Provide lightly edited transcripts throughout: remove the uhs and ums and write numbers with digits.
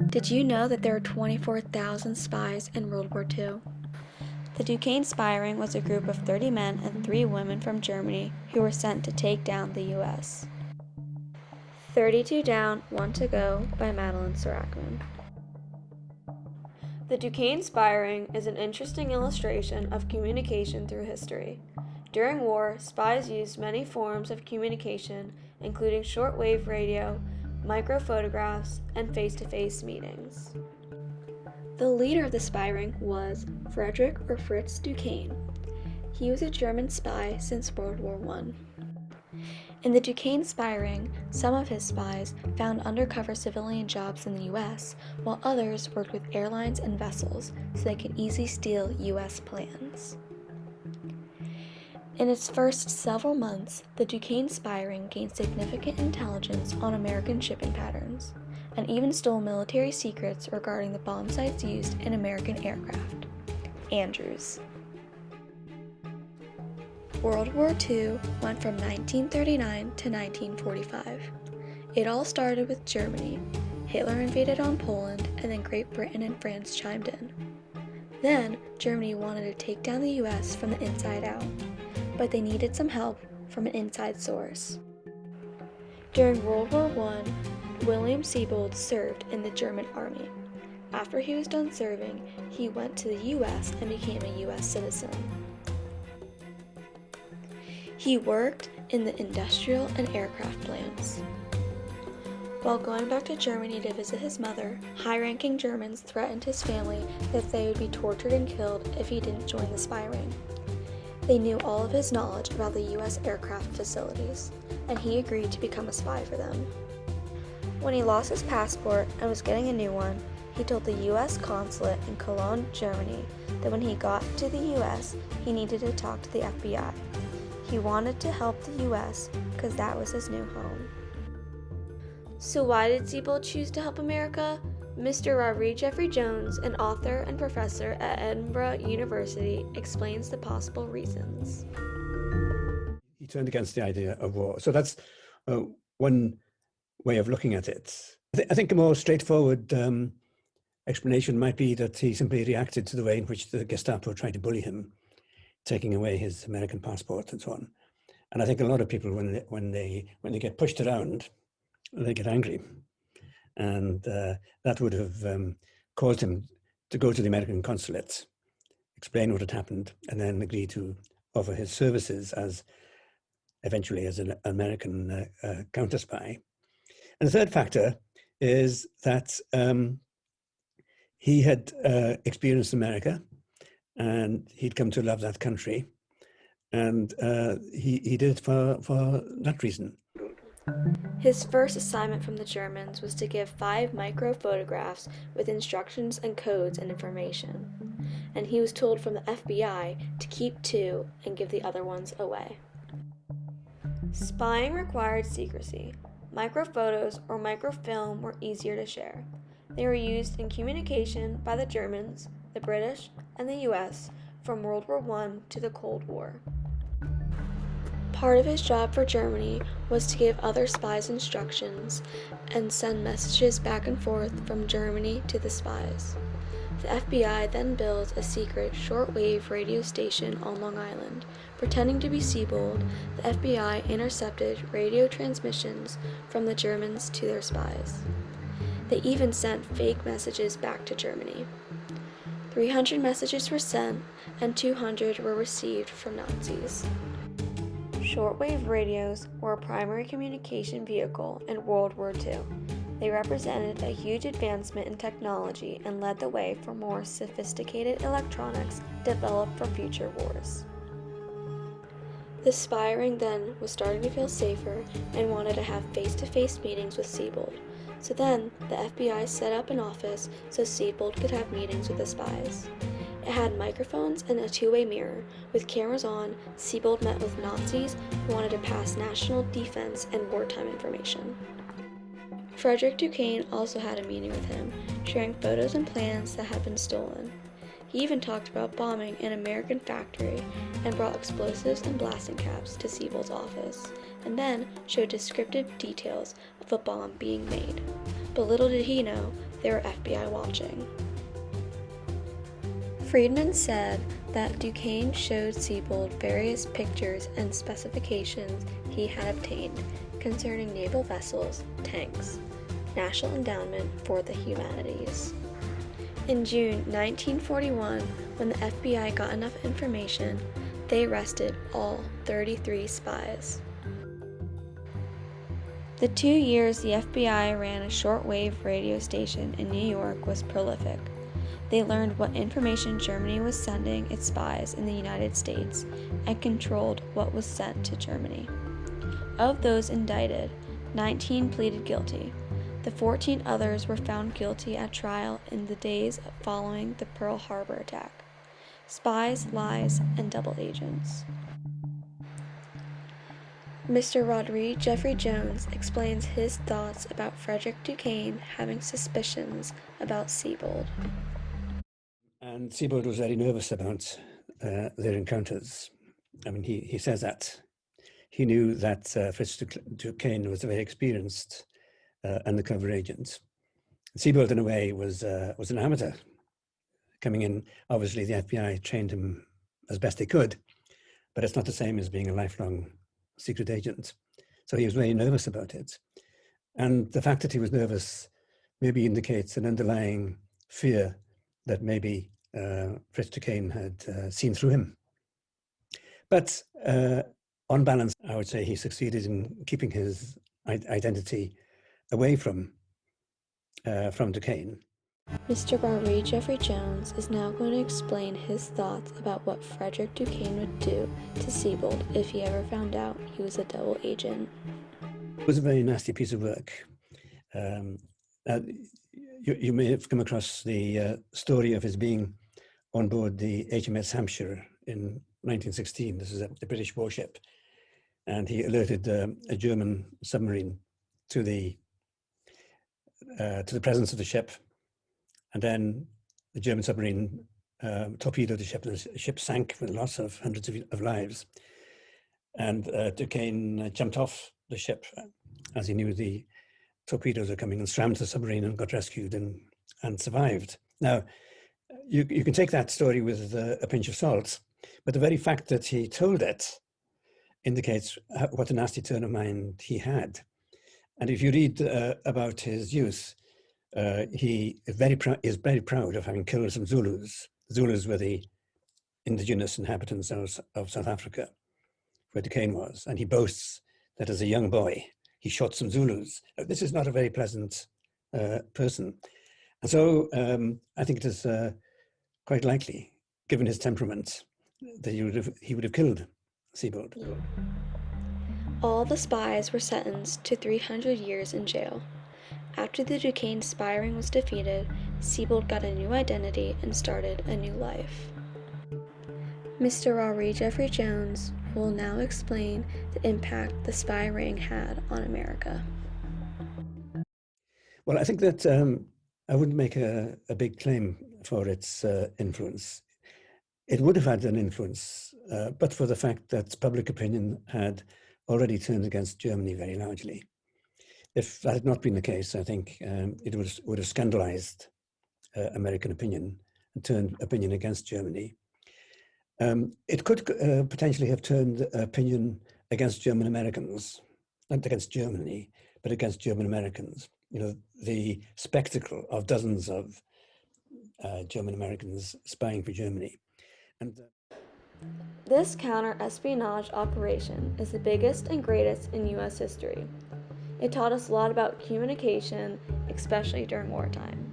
Did you know that there were 24,000 spies in World War II? The Duquesne spy ring was a group of 30 men and 3 women from Germany who were sent to take down the U.S. 32 Down, 1 to Go by Madeline Sarachman. The Duquesne spy ring is an interesting illustration of communication through history. During war, spies used many forms of communication, including shortwave radio, microphotographs, and face-to-face meetings. The leader of the spy ring was Frederick or Fritz Duquesne. He was a German spy since World War I. In the Duquesne spy ring, some of his spies found undercover civilian jobs in the U.S., while others worked with airlines and vessels so they could easily steal U.S. plans. In its first several months, the Duquesne spy ring gained significant intelligence on American shipping patterns, and even stole military secrets regarding the bomb sites used in American aircraft. Andrews. World War II went from 1939 to 1945. It all started with Germany. Hitler invaded on Poland, and then Great Britain and France chimed in. Then, Germany wanted to take down the U.S. from the inside out, but they needed some help from an inside source. During World War I, William Siebold served in the German army. After he was done serving, he went to the U.S. and became a U.S. citizen. He worked in the industrial and aircraft plants. While going back to Germany to visit his mother, high-ranking Germans threatened his family that they would be tortured and killed if he didn't join the spy ring. They knew all of his knowledge about the U.S. aircraft facilities, and he agreed to become a spy for them. When he lost his passport and was getting a new one, he told the U.S. consulate in Cologne, Germany, that when he got to the U.S., he needed to talk to the FBI. He wanted to help the U.S. because that was his new home. So why did Siebold choose to help America? Mr. Rory Jeffrey Jones, an author and professor at Edinburgh University, explains the possible reasons. He turned against the idea of war. So that's one way of looking at it. I think a more straightforward explanation might be that he simply reacted to the way in which the Gestapo tried to bully him, taking away his American passport and so on. And I think a lot of people, when they get pushed around, they get angry. And that would have caused him to go to the American consulate, explain what had happened, and then agree to offer his services eventually as an American counter-spy. And the third factor is that he had experienced America, and he'd come to love that country, and he did it for that reason. His first assignment from the Germans was to give 5 micro-photographs with instructions and codes and information, and he was told from the FBI to keep 2 and give the other ones away. Spying required secrecy. Microphotos or microfilm were easier to share. They were used in communication by the Germans, the British, and the US from World War I to the Cold War. Part of his job for Germany was to give other spies instructions and send messages back and forth from Germany to the spies. The FBI then built a secret shortwave radio station on Long Island. Pretending to be Siebold, the FBI intercepted radio transmissions from the Germans to their spies. They even sent fake messages back to Germany. 300 messages were sent, and 200 were received from Nazis. Shortwave radios were a primary communication vehicle in World War II. They represented a huge advancement in technology and led the way for more sophisticated electronics developed for future wars. The spy ring then was starting to feel safer and wanted to have face-to-face meetings with Siebold. So then, the FBI set up an office so Siebold could have meetings with the spies. It had microphones and a two-way mirror. With cameras on, Siebold met with Nazis who wanted to pass national defense and wartime information. Frederick Duquesne also had a meeting with him, sharing photos and plans that had been stolen. He even talked about bombing an American factory and brought explosives and blasting caps to Siebold's office, and then showed descriptive details of a bomb being made. But little did he know, they were FBI watching. Friedman said that Duquesne showed Siebold various pictures and specifications he had obtained concerning naval vessels, tanks, National Endowment for the Humanities. In June 1941, when the FBI got enough information, they arrested all 33 spies. The 2 years the FBI ran a shortwave radio station in New York was prolific. They learned what information Germany was sending its spies in the United States and controlled what was sent to Germany. Of those indicted, 19 pleaded guilty. The 14 others were found guilty at trial in the days following the Pearl Harbor attack. Spies, lies, and double agents. Mr. Roderick Jeffrey Jones explains his thoughts about Frederick Duquesne having suspicions about Siebold. And Siebold was very nervous about their encounters. I mean, he says that. He knew that Fritz Duquesne was a very experienced undercover agent. Siebold, in a way, was an amateur coming in. Obviously, the FBI trained him as best they could, but it's not the same as being a lifelong secret agent. So he was very nervous about it. And the fact that he was nervous maybe indicates an underlying fear that maybe Fritz Duquesne had seen through him. But on balance, I would say he succeeded in keeping his identity away from Duquesne. Mr. Roderick Jeffrey Jones is now going to explain his thoughts about what Frederick Duquesne would do to Siebold if he ever found out he was a double agent. It was a very nasty piece of work. You may have come across the story of his being on board the HMS Hampshire in 1916. This is a British warship. And he alerted a German submarine to the presence of the ship. And then the German submarine torpedoed the ship, and the ship sank with loss of hundreds of lives. And Duquesne jumped off the ship as he knew the torpedoes were coming, and swam to the submarine and got rescued and survived. Now, you can take that story with a pinch of salt, but the very fact that he told it indicates what a nasty turn of mind he had. And if you read about his youth, he is very proud of having killed some Zulus. Zulus were the indigenous inhabitants of South Africa, where Duquesne was. And he boasts that as a young boy, he shot some Zulus. This is not a very pleasant person. And so I think it is quite likely, given his temperament, that he would have killed Siebold. All the spies were sentenced to 300 years in jail. After the Duquesne spy ring was defeated, Siebold got a new identity and started a new life. Mr. Roderick Jeffrey Jones will now explain the impact the spy ring had on America. Well, I think that I wouldn't make a big claim for its influence. It would have had an influence, but for the fact that public opinion had already turned against Germany very largely. If that had not been the case, I think it would have scandalized American opinion and turned opinion against Germany. It could potentially have turned opinion against German Americans, not against Germany, but against German Americans. You know, the spectacle of dozens of German Americans spying for Germany. And this counter-espionage operation is the biggest and greatest in U.S. history. It taught us a lot about communication, especially during wartime.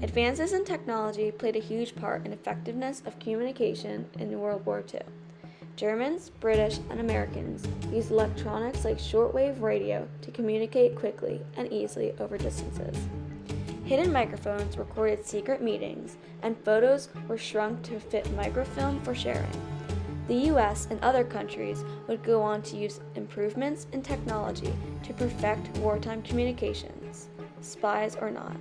Advances in technology played a huge part in effectiveness of communication in World War II. Germans, British, and Americans used electronics like shortwave radio to communicate quickly and easily over distances. Hidden microphones recorded secret meetings, and photos were shrunk to fit microfilm for sharing. The US and other countries would go on to use improvements in technology to perfect wartime communications, spies or not.